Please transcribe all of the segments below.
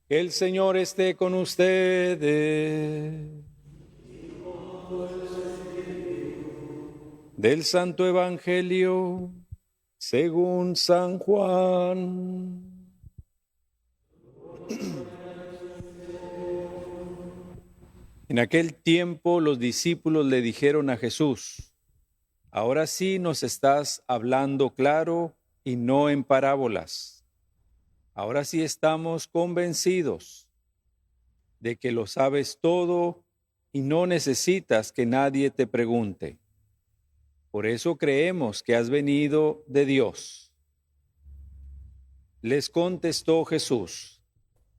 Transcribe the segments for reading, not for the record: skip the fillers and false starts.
El Señor esté con ustedes. Del Santo Evangelio según San Juan. En aquel tiempo los discípulos le dijeron a Jesús: ahora sí nos estás hablando claro y no en parábolas. Ahora sí estamos convencidos de que lo sabes todo y no necesitas que nadie te pregunte. Por eso creemos que has venido de Dios. Les contestó Jesús: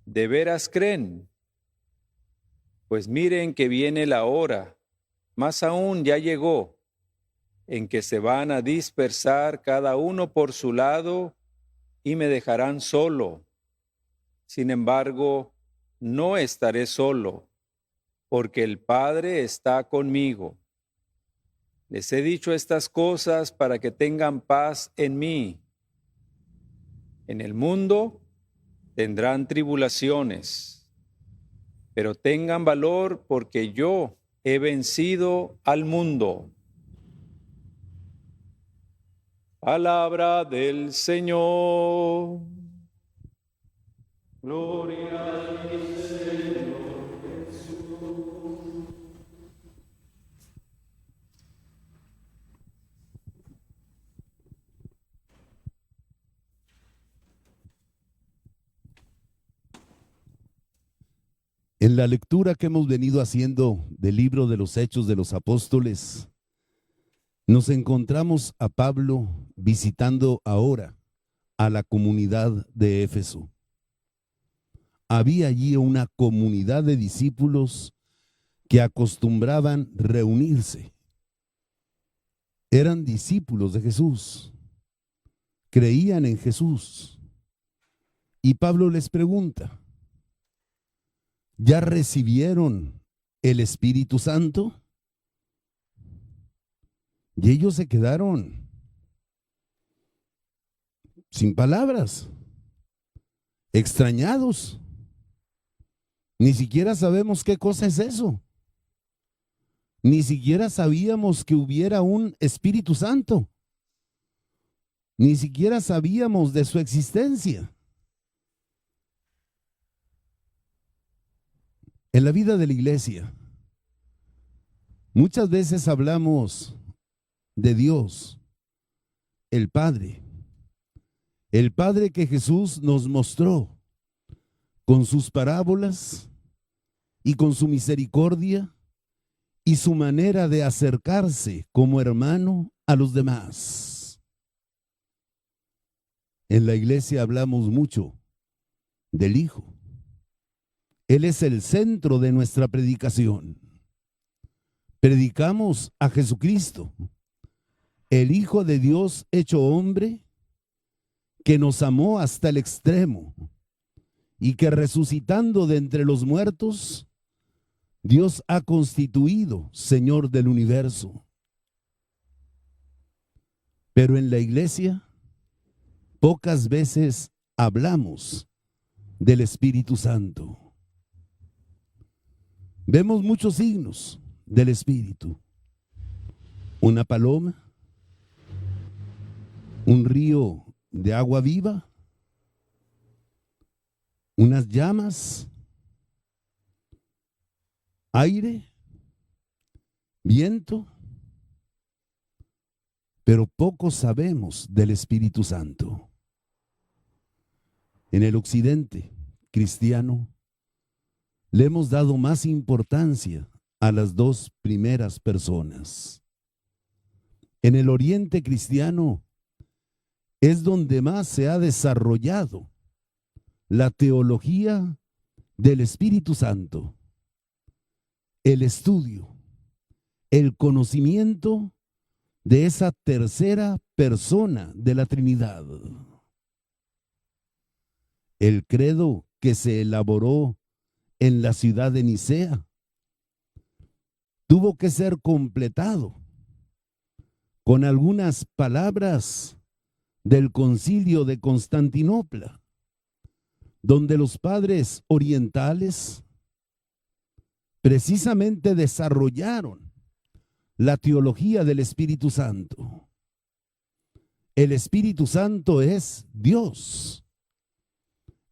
¿de veras creen? Pues miren que viene la hora, más aún ya llegó, en que se van a dispersar cada uno por su lado y me dejarán solo. Sin embargo, no estaré solo, porque el Padre está conmigo. Les he dicho estas cosas para que tengan paz en mí. En el mundo tendrán tribulaciones, pero tengan valor porque yo he vencido al mundo. Palabra del Señor. Gloria a ti, Señor Jesús. En la lectura que hemos venido haciendo del libro de los Hechos de los Apóstoles, nos encontramos a Pablo visitando ahora a la comunidad de Éfeso. Había allí una comunidad de discípulos que acostumbraban reunirse. Eran discípulos de Jesús, creían en Jesús. Y Pablo les pregunta: ¿ya recibieron el Espíritu Santo? Y ellos se quedaron sin palabras, extrañados. Ni siquiera sabemos qué cosa es eso. Ni siquiera sabíamos que hubiera un Espíritu Santo. Ni siquiera sabíamos de su existencia. En la vida de la iglesia, muchas veces hablamos de Dios, el Padre que Jesús nos mostró con sus parábolas y con su misericordia y su manera de acercarse como hermano a los demás. En la iglesia hablamos mucho del Hijo. Él es el centro de nuestra predicación. Predicamos a Jesucristo, el Hijo de Dios hecho hombre, que nos amó hasta el extremo y que resucitando de entre los muertos, Dios ha constituido Señor del universo. Pero en la iglesia, pocas veces hablamos del Espíritu Santo. Vemos muchos signos del Espíritu. Una paloma, un río de agua viva, unas llamas, aire, viento, pero poco sabemos del Espíritu Santo. En el occidente cristiano le hemos dado más importancia a las dos primeras personas. En el oriente cristiano es donde más se ha desarrollado la teología del Espíritu Santo, el estudio, el conocimiento de esa tercera persona de la Trinidad. El credo que se elaboró en la ciudad de Nicea tuvo que ser completado con algunas palabras del Concilio de Constantinopla, donde los padres orientales precisamente desarrollaron la teología del Espíritu Santo. El Espíritu Santo es Dios.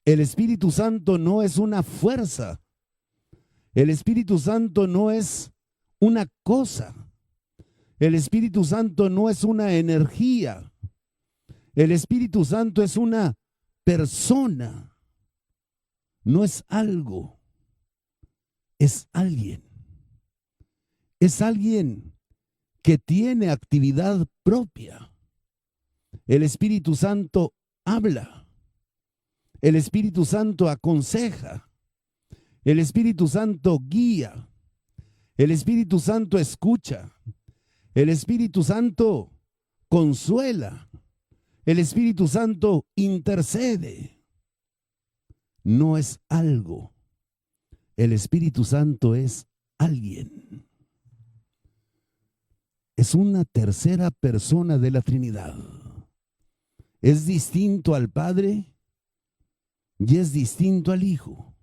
El Espíritu Santo no es una fuerza. El Espíritu Santo no es una cosa. El Espíritu Santo no es una energía. El Espíritu Santo es una persona. No es algo. Es alguien. Es alguien que tiene actividad propia. El Espíritu Santo habla. El Espíritu Santo aconseja. El Espíritu Santo guía. El Espíritu Santo escucha. El Espíritu Santo consuela. El Espíritu Santo intercede. No es algo. El Espíritu Santo es alguien. Es una tercera persona de la Trinidad. Es distinto al Padre y es distinto al Hijo.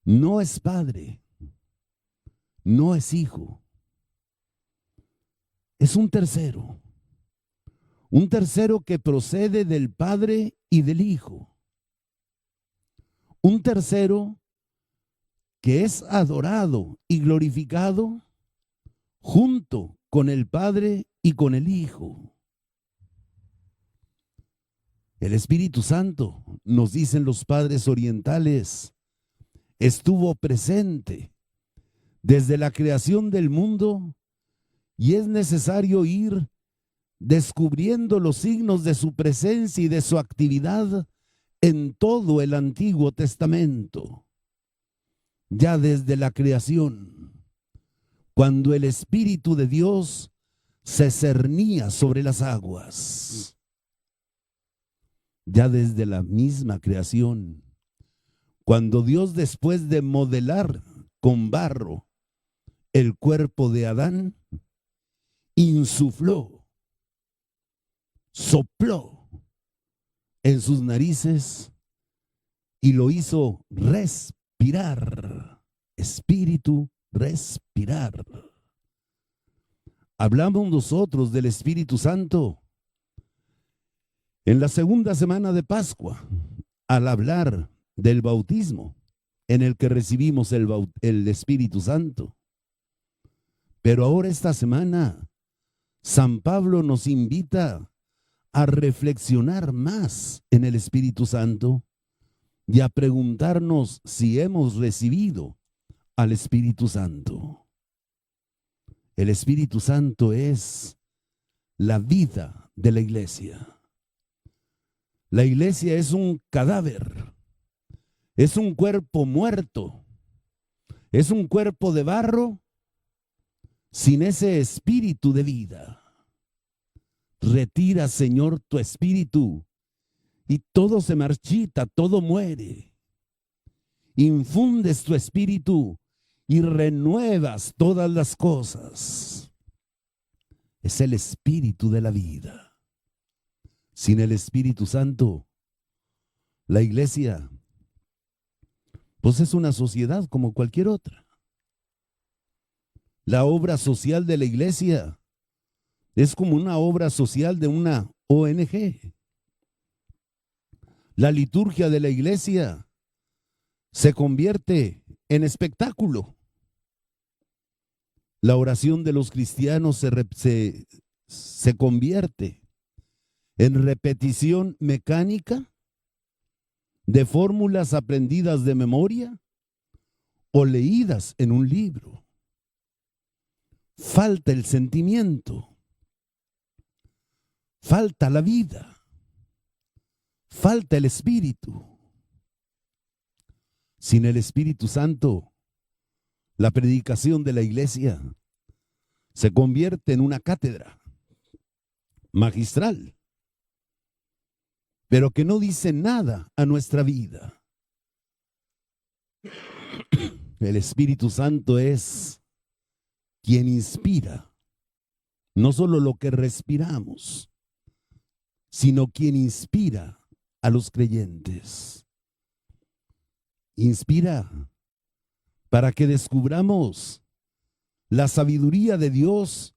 No es Padre, no es Hijo. Es un tercero que procede del Padre y del Hijo. Un tercero que es adorado y glorificado junto con el Padre y con el Hijo. El Espíritu Santo, nos dicen los padres orientales, estuvo presente desde la creación del mundo y es necesario ir descubriendo los signos de su presencia y de su actividad en todo el Antiguo Testamento. Ya desde la creación, cuando el Espíritu de Dios se cernía sobre las aguas. Ya desde la misma creación, cuando Dios, después de modelar con barro el cuerpo de Adán, insufló, sopló en sus narices y lo hizo respirar. Espíritu, respirar. Hablamos nosotros del Espíritu Santo en la segunda semana de Pascua, al hablar del bautismo en el que recibimos el Espíritu Santo. Pero ahora esta semana, San Pablo nos invita a reflexionar más en el Espíritu Santo y a preguntarnos si hemos recibido al Espíritu Santo. El Espíritu Santo es la vida de la iglesia. La iglesia es un cadáver, es un cuerpo muerto, es un cuerpo de barro sin ese espíritu de vida. Retira, Señor, tu espíritu y todo se marchita, todo muere. Infundes tu espíritu y renuevas todas las cosas. Es el espíritu de la vida. Sin el Espíritu Santo, la iglesia, pues es una sociedad como cualquier otra. La obra social de la iglesia es como una obra social de una ONG. La liturgia de la iglesia se convierte en espectáculo. La oración de los cristianos se convierte en repetición mecánica de fórmulas aprendidas de memoria o leídas en un libro. Falta el sentimiento, falta la vida, falta el Espíritu. Sin el Espíritu Santo, la predicación de la iglesia se convierte en una cátedra, magistral, pero que no dice nada a nuestra vida. El Espíritu Santo es quien inspira no solo lo que respiramos, sino quien inspira a los creyentes. Inspira para que descubramos la sabiduría de Dios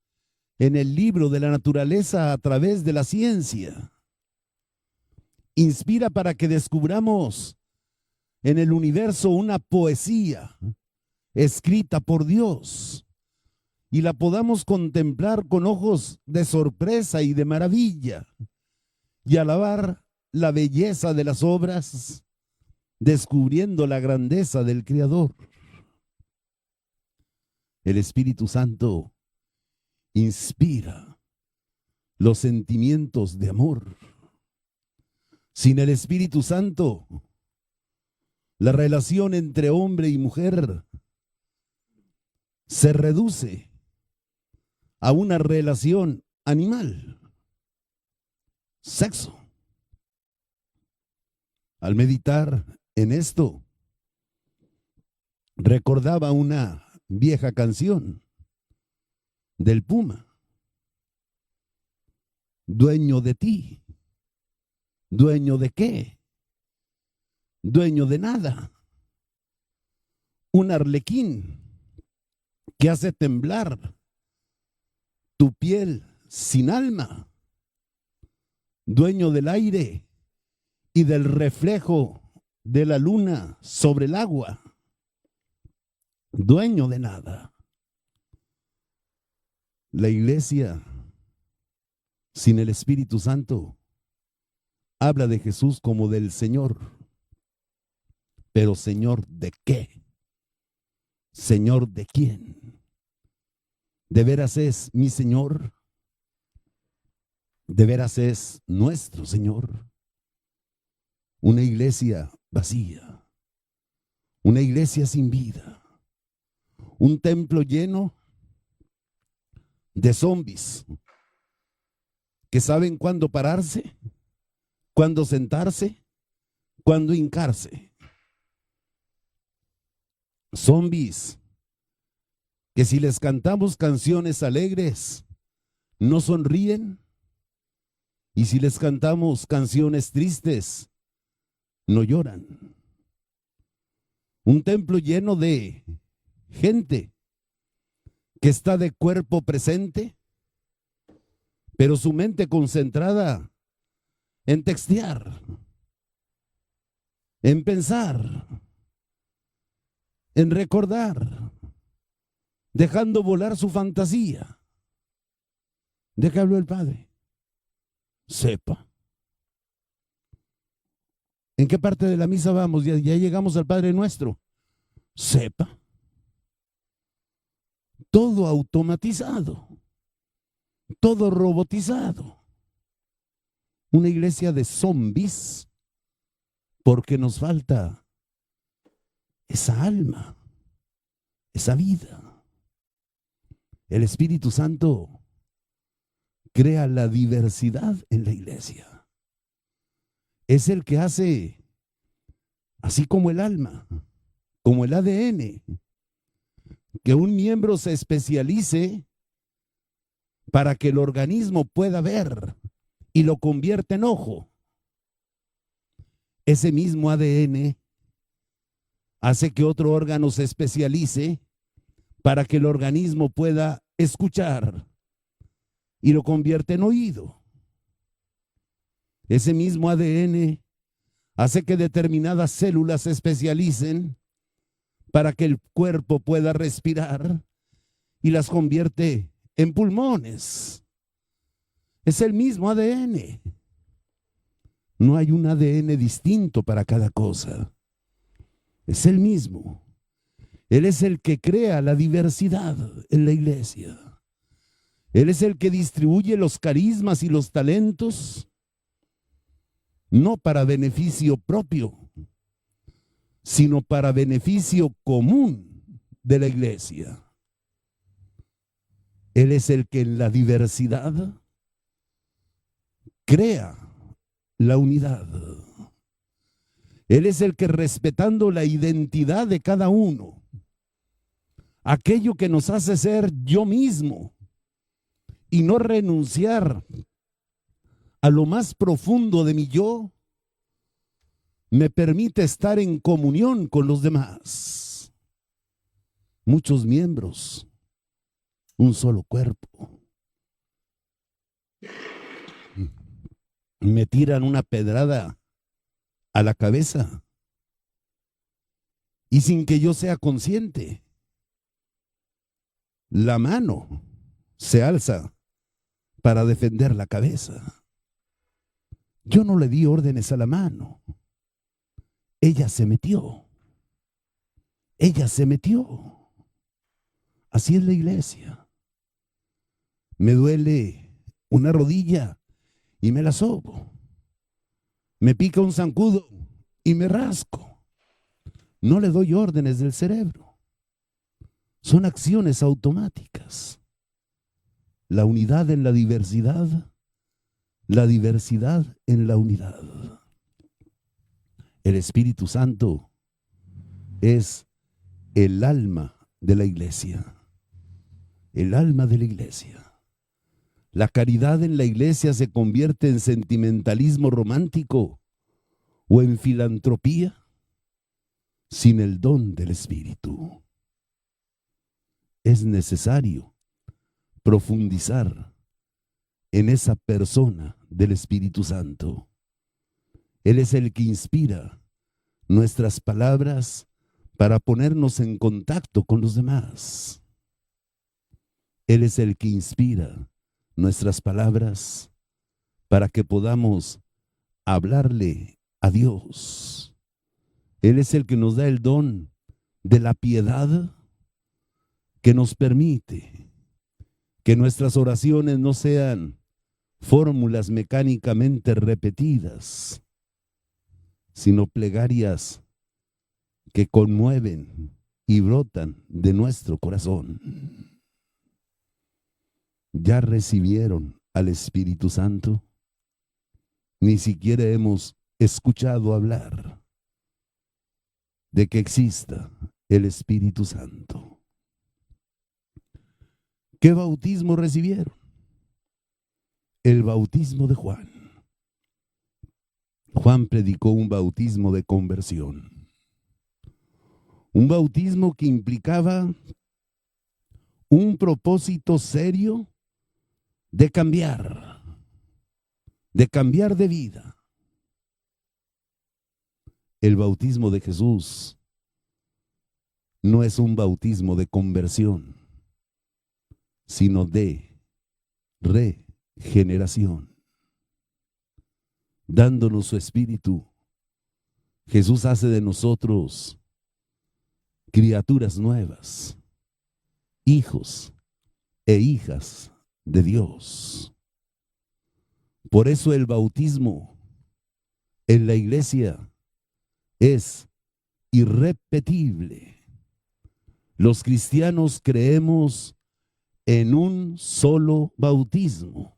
en el libro de la naturaleza a través de la ciencia. Inspira para que descubramos en el universo una poesía escrita por Dios y la podamos contemplar con ojos de sorpresa y de maravilla y alabar la belleza de las obras, descubriendo la grandeza del Creador. El Espíritu Santo inspira los sentimientos de amor. Sin el Espíritu Santo, la relación entre hombre y mujer se reduce a una relación animal, sexo. Al meditar en esto, recordaba una vieja canción del Puma. Dueño de ti, ¿dueño de qué? Dueño de nada. Un arlequín que hace temblar tu piel sin alma. Dueño del aire y del reflejo de la luna sobre el agua. Dueño de nada. La iglesia sin el Espíritu Santo habla de Jesús como del Señor. Pero ¿Señor de qué? ¿Señor de quién? ¿De veras es mi Señor? ¿De veras es nuestro Señor? Una iglesia vacía, una iglesia sin vida, un templo lleno de zombies que saben cuándo pararse, cuándo sentarse, cuándo hincarse. Zombies que si les cantamos canciones alegres, no sonríen, y si les cantamos canciones tristes, no lloran. Un templo lleno de gente que está de cuerpo presente, pero su mente concentrada en textear, en pensar, en recordar, dejando volar su fantasía. ¿De qué habló el Padre? Sepa. ¿En qué parte de la misa vamos? Ya llegamos al Padre Nuestro. Sepa. Todo automatizado. Todo robotizado. Una iglesia de zombies porque nos falta esa alma, esa vida. El Espíritu Santo crea la diversidad en la iglesia. Es el que hace, así como el alma, como el ADN, que un miembro se especialice para que el organismo pueda ver y lo convierta en ojo. Ese mismo ADN hace que otro órgano se especialice para que el organismo pueda escuchar y lo convierte en oído. Ese mismo ADN hace que determinadas células se especialicen para que el cuerpo pueda respirar y las convierte en pulmones. Es el mismo ADN. No hay un ADN distinto para cada cosa. Es el mismo. Él es el que crea la diversidad en la iglesia. Él es el que distribuye los carismas y los talentos, no para beneficio propio, sino para beneficio común de la iglesia. Él es el que en la diversidad crea la unidad. Él es el que, respetando la identidad de cada uno, aquello que nos hace ser yo mismo y no renunciar a lo más profundo de mi yo, me permite estar en comunión con los demás. Muchos miembros, un solo cuerpo. Me tiran una pedrada a la cabeza y sin que yo sea consciente, la mano se alza para defender la cabeza. Yo no le di órdenes a la mano. Ella se metió. Ella se metió. Así es la iglesia. Me duele una rodilla y me la sobo. Me pica un zancudo y me rasco. No le doy órdenes del cerebro. Son acciones automáticas. La unidad en la diversidad en la unidad. El Espíritu Santo es el alma de la iglesia. El alma de la iglesia. La caridad en la iglesia se convierte en sentimentalismo romántico o en filantropía sin el don del Espíritu. Es necesario profundizar en esa persona del Espíritu Santo. Él es el que inspira nuestras palabras para ponernos en contacto con los demás. Él es el que inspira nuestras palabras para que podamos hablarle a Dios. Él es el que nos da el don de la piedad que nos permite que nuestras oraciones no sean fórmulas mecánicamente repetidas, sino plegarias que conmueven y brotan de nuestro corazón. ¿Ya recibieron al Espíritu Santo? Ni siquiera hemos escuchado hablar de que exista el Espíritu Santo. ¿Qué bautismo recibieron? El bautismo de Juan. Juan predicó un bautismo de conversión. Un bautismo que implicaba un propósito serio de cambiar de vida. El bautismo de Jesús no es un bautismo de conversión, sino de regeneración. Dándonos su espíritu, Jesús hace de nosotros criaturas nuevas, hijos e hijas de Dios. Por eso el bautismo en la iglesia es irrepetible. Los cristianos creemos en un solo bautismo,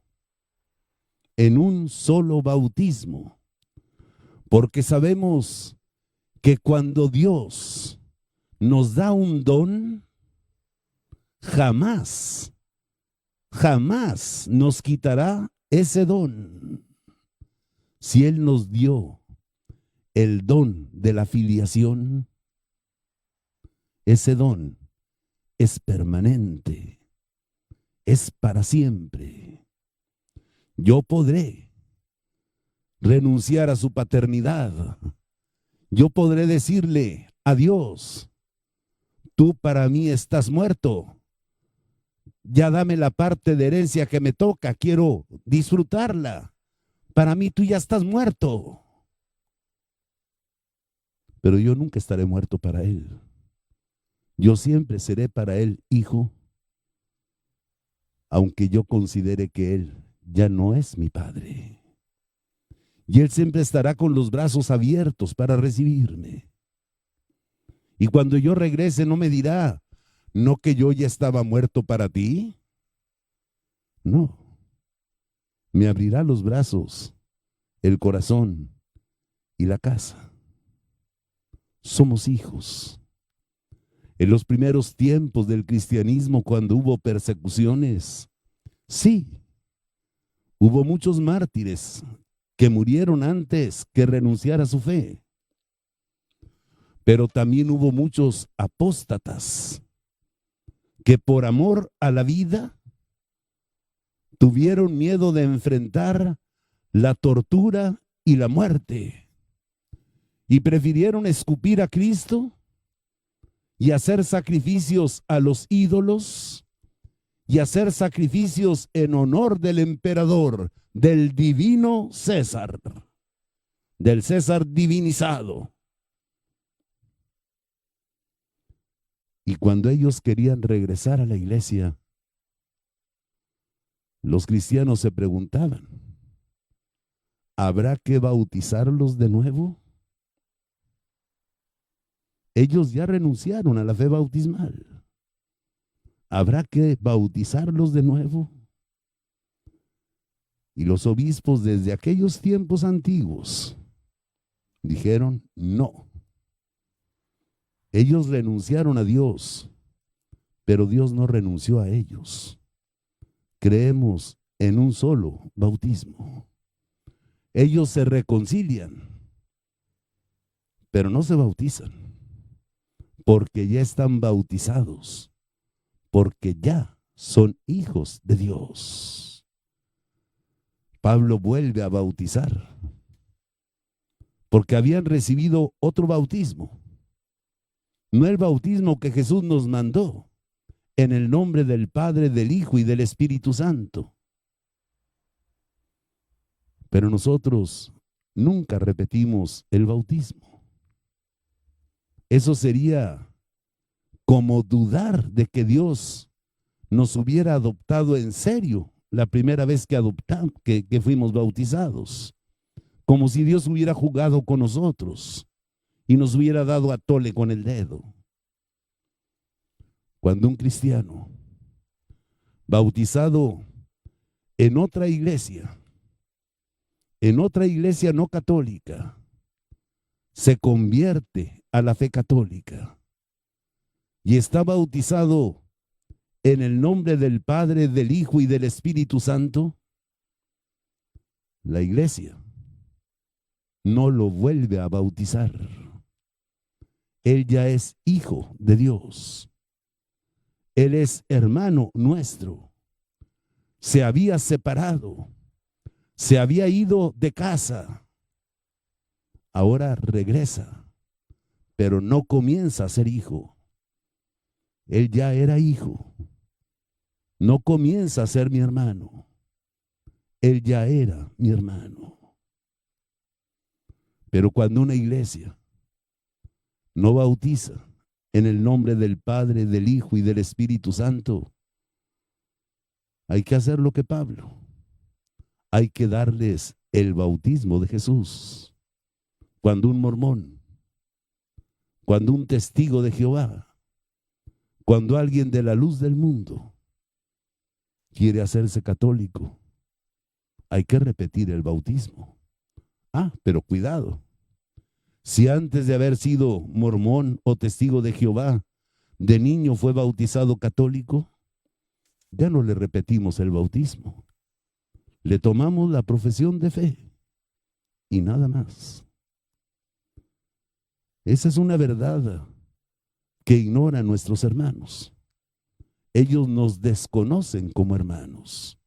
porque sabemos que cuando Dios nos da un don, jamás nos quitará ese don. Si Él nos dio el don de la filiación, ese don es permanente, es para siempre. Yo podré renunciar a su paternidad. Yo podré decirle a Dios: tú para mí estás muerto. Ya dame la parte de herencia que me toca, quiero disfrutarla. Para mí tú ya estás muerto. Pero yo nunca estaré muerto para Él. Yo siempre seré para Él hijo, aunque yo considere que Él ya no es mi Padre. Y Él siempre estará con los brazos abiertos para recibirme. Y cuando yo regrese no me dirá: ¿no que yo ya estaba muerto para ti? No. me abrirá los brazos, el corazón y la casa. Somos hijos. En los primeros tiempos del cristianismo, cuando hubo persecuciones, sí, hubo muchos mártires que murieron antes que renunciar a su fe. Pero también hubo muchos apóstatas que por amor a la vida tuvieron miedo de enfrentar la tortura y la muerte y prefirieron escupir a Cristo y hacer sacrificios a los ídolos y hacer sacrificios en honor del emperador, del divino César, del César divinizado. Y cuando ellos querían regresar a la iglesia, los cristianos se preguntaban, ¿habrá que bautizarlos de nuevo? Ellos ya renunciaron a la fe bautismal. ¿Habrá que bautizarlos de nuevo? Y los obispos desde aquellos tiempos antiguos dijeron no. Ellos renunciaron a Dios, pero Dios no renunció a ellos. Creemos en un solo bautismo. Ellos se reconcilian, pero no se bautizan, porque ya están bautizados, porque ya son hijos de Dios. Pablo vuelve a bautizar, porque habían recibido otro bautismo, no el bautismo que Jesús nos mandó, en el nombre del Padre, del Hijo y del Espíritu Santo. Pero nosotros nunca repetimos el bautismo. Eso sería como dudar de que Dios nos hubiera adoptado en serio la primera vez que fuimos bautizados. Como si Dios hubiera jugado con nosotros y nos hubiera dado a tole con el dedo. Cuando un cristiano bautizado en otra iglesia no católica, se convierte a la fe católica y está bautizado en el nombre del Padre, del Hijo y del Espíritu Santo, la iglesia no lo vuelve a bautizar. Él ya es hijo de Dios. Él es hermano nuestro. Se había separado, se había ido de casa. Ahora regresa, pero no comienza a ser hijo. Él ya era hijo. No comienza a ser mi hermano. Él ya era mi hermano. Pero cuando una iglesia no bautiza en el nombre del Padre, del Hijo y del Espíritu Santo, hay que hacer lo que Pablo. Hay que darles el bautismo de Jesús. Cuando un mormón, cuando un testigo de Jehová, cuando alguien de la luz del mundo quiere hacerse católico, hay que repetir el bautismo. Pero cuidado. Si antes de haber sido mormón o testigo de Jehová, de niño fue bautizado católico, ya no le repetimos el bautismo. Le tomamos la profesión de fe y nada más. Esa es una verdad que ignoran nuestros hermanos. Ellos nos desconocen como hermanos.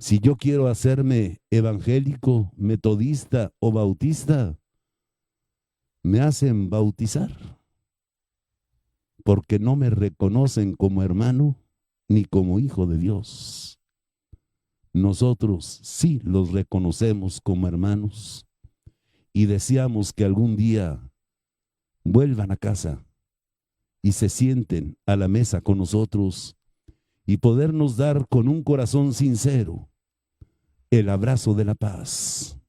Si yo quiero hacerme evangélico, metodista o bautista, me hacen bautizar, porque no me reconocen como hermano ni como hijo de Dios. Nosotros sí los reconocemos como hermanos y deseamos que algún día vuelvan a casa y se sienten a la mesa con nosotros y podernos dar con un corazón sincero el abrazo de la paz.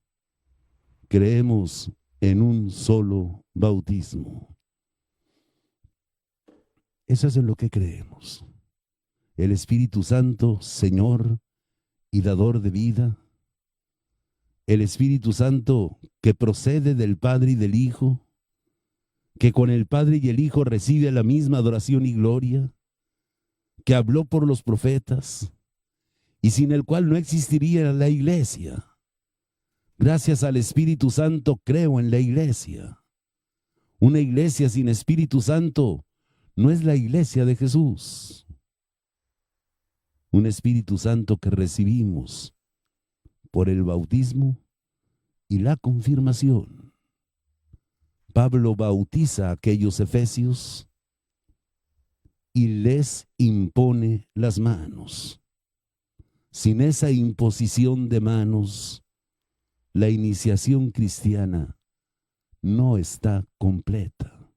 Creemos en un solo bautismo. Eso es en lo que creemos. El Espíritu Santo, Señor, y dador de vida, el Espíritu Santo que procede del Padre y del Hijo, que con el Padre y el Hijo recibe la misma adoración y gloria, que habló por los profetas y sin el cual no existiría la iglesia. Gracias al Espíritu Santo creo en la iglesia. Una iglesia sin Espíritu Santo no es la iglesia de Jesús. Un Espíritu Santo que recibimos por el bautismo y la confirmación. Pablo bautiza a aquellos efesios y les impone las manos. Sin esa imposición de manos, la iniciación cristiana no está completa.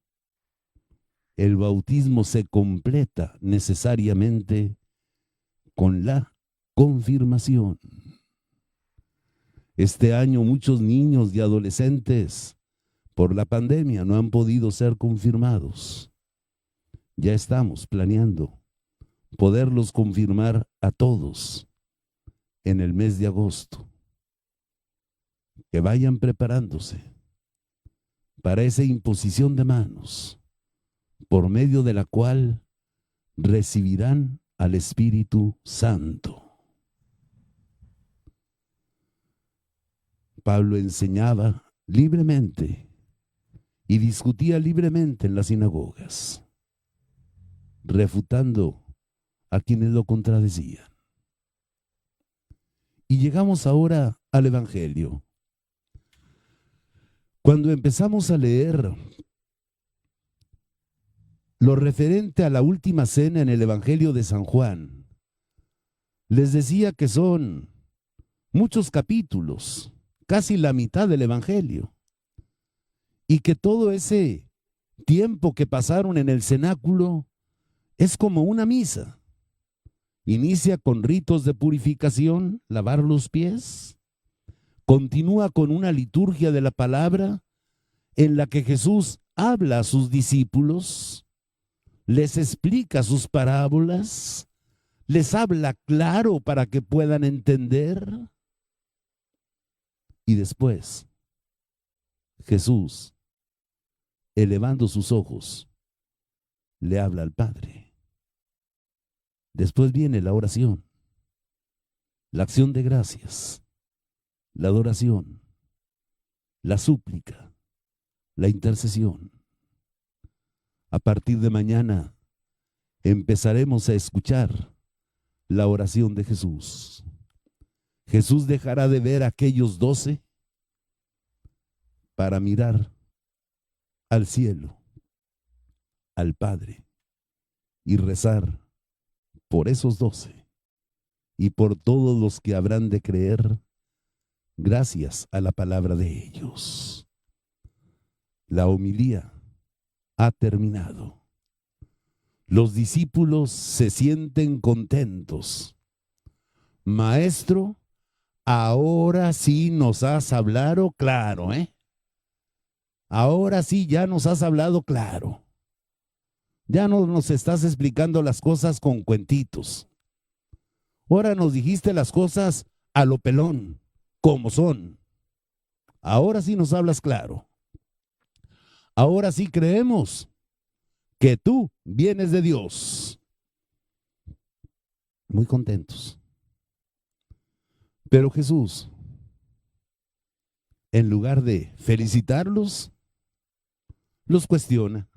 El bautismo se completa necesariamente con la confirmación. Este año muchos niños y adolescentes por la pandemia no han podido ser confirmados. Ya estamos planeando poderlos confirmar a todos en el mes de agosto. Que vayan preparándose para esa imposición de manos, por medio de la cual recibirán al Espíritu Santo. Pablo enseñaba libremente y discutía libremente en las sinagogas, refutando a quienes lo contradecían. Y llegamos ahora al Evangelio. Cuando empezamos a leer lo referente a la última cena en el Evangelio de San Juan, les decía que son muchos capítulos, casi la mitad del Evangelio, y que todo ese tiempo que pasaron en el cenáculo es como una misa. Inicia con ritos de purificación, lavar los pies, continúa con una liturgia de la palabra en la que Jesús habla a sus discípulos, les explica sus parábolas, les habla claro para que puedan entender. Y después, Jesús, elevando sus ojos, le habla al Padre. Después viene la oración, la acción de gracias, la adoración, la súplica, la intercesión. A partir de mañana empezaremos a escuchar la oración de Jesús. Jesús dejará de ver a aquellos 12 para mirar al cielo, al Padre, y rezar por esos 12 y por todos los que habrán de creer gracias a la palabra de ellos. La homilía ha terminado. Los discípulos se sienten contentos. Maestro, ahora sí nos has hablado claro, ¿eh? Ahora sí ya nos has hablado claro. Ya no nos estás explicando las cosas con cuentitos. Ahora nos dijiste las cosas a lo pelón, como son. Ahora sí nos hablas claro. Ahora sí creemos que tú vienes de Dios. Muy contentos. Pero Jesús, en lugar de felicitarlos, los cuestiona.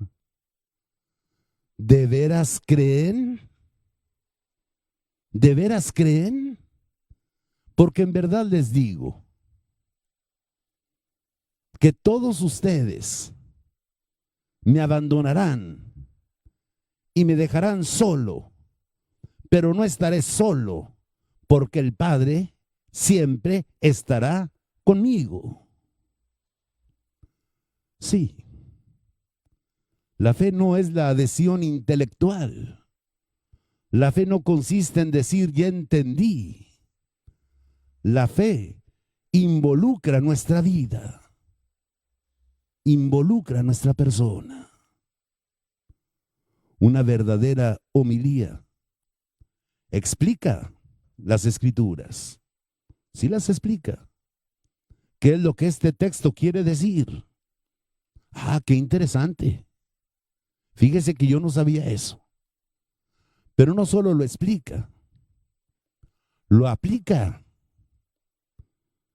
¿De veras creen? ¿De veras creen? Porque en verdad les digo que todos ustedes me abandonarán y me dejarán solo, pero no estaré solo, porque el Padre siempre estará conmigo. Sí, la fe no es la adhesión intelectual. La fe no consiste en decir ya entendí. La fe involucra nuestra vida, involucra nuestra persona. Una verdadera homilía explica las Escrituras. Sí las explica. ¿Qué es lo que este texto quiere decir? Ah, qué interesante. Fíjese que yo no sabía eso. Pero no solo lo explica, lo aplica.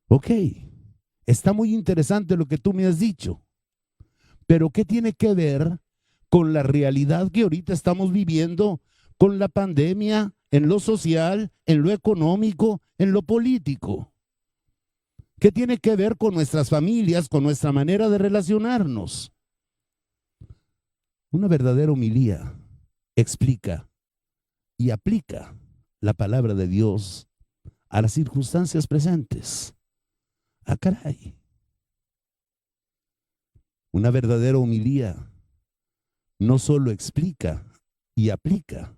Ok, está muy interesante lo que tú me has dicho, pero ¿qué tiene que ver con la realidad que ahorita estamos viviendo, con la pandemia, en lo social, en lo económico, en lo político? ¿Qué tiene que ver con nuestras familias, con nuestra manera de relacionarnos? Una verdadera homilía explica y aplica la palabra de Dios a las circunstancias presentes. Ah, caray. Una verdadera homilía no solo explica y aplica,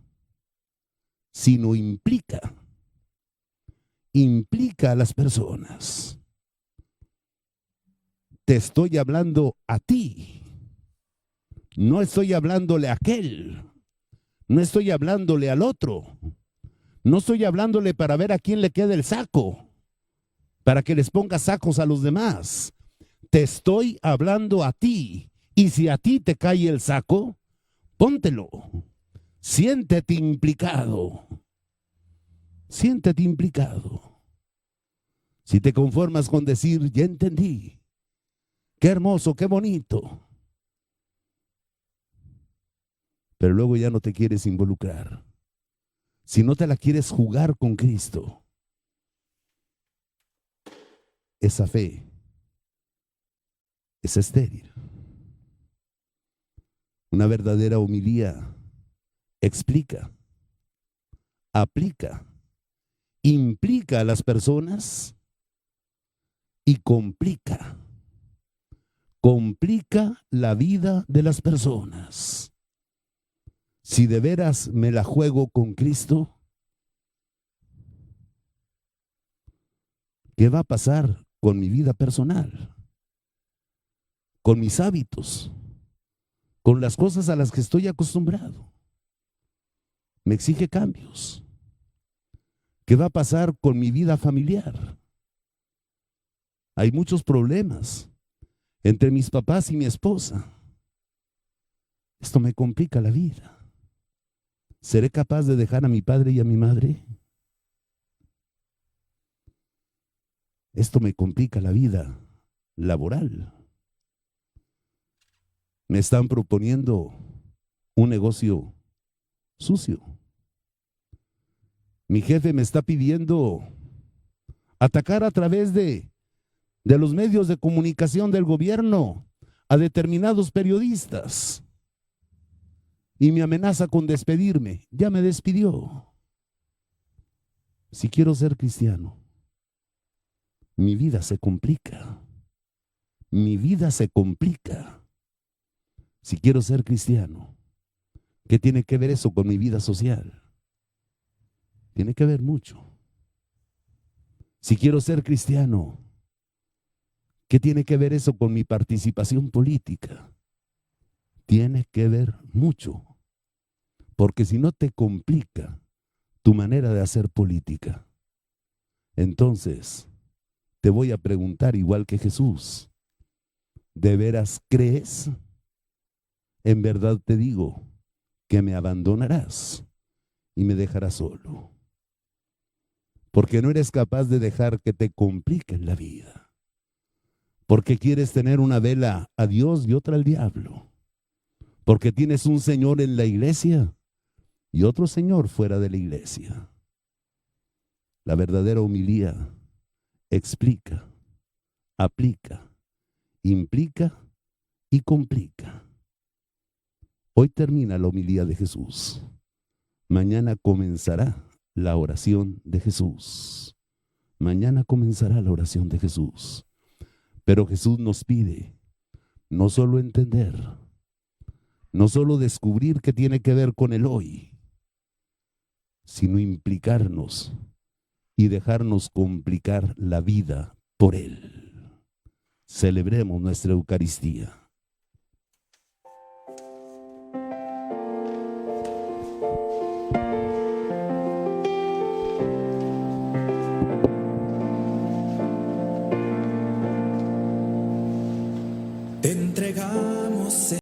sino implica a las personas. Te estoy hablando a ti, no estoy hablándole a aquel, no estoy hablándole al otro, no estoy hablándole para ver a quién le queda el saco, para que les ponga sacos a los demás. Te estoy hablando a ti, y si a ti te cae el saco, póntelo. Siéntete implicado. Siéntete implicado. Si te conformas con decir, ya entendí, qué hermoso, qué bonito, pero luego ya no te quieres involucrar, si no te la quieres jugar con Cristo, esa fe es estéril. Una verdadera homilía explica, aplica, implica a las personas y complica la vida de las personas. Si de veras me la juego con Cristo, ¿qué va a pasar con mi vida personal? Con mis hábitos, con las cosas a las que estoy acostumbrado. Me exige cambios. ¿Qué va a pasar con mi vida familiar? Hay muchos problemas entre mis papás y mi esposa. Esto me complica la vida. ¿Seré capaz de dejar a mi padre y a mi madre? Esto me complica la vida laboral. Me están proponiendo un negocio sucio. Mi jefe me está pidiendo atacar a través de los medios de comunicación del gobierno a determinados periodistas y me amenaza con despedirme. Ya me despidió. Si quiero ser cristiano, mi vida se complica. Mi vida se complica. Si quiero ser cristiano, ¿qué tiene que ver eso con mi vida social? Tiene que ver mucho. Si quiero ser cristiano, ¿qué tiene que ver eso con mi participación política? Tiene que ver mucho. Porque si no te complica tu manera de hacer política, entonces te voy a preguntar igual que Jesús, ¿de veras crees? En verdad te digo que me abandonarás y me dejarás solo. Porque no eres capaz de dejar que te compliquen la vida. Porque quieres tener una vela a Dios y otra al diablo. Porque tienes un Señor en la iglesia y otro Señor fuera de la iglesia. La verdadera homilía explica, aplica, implica y complica. Hoy termina la homilía de Jesús. Mañana comenzará la oración de Jesús. Mañana comenzará la oración de Jesús. Pero Jesús nos pide no solo entender, no solo descubrir qué tiene que ver con el hoy, sino implicarnos y dejarnos complicar la vida por Él. Celebremos nuestra Eucaristía. te entregamos.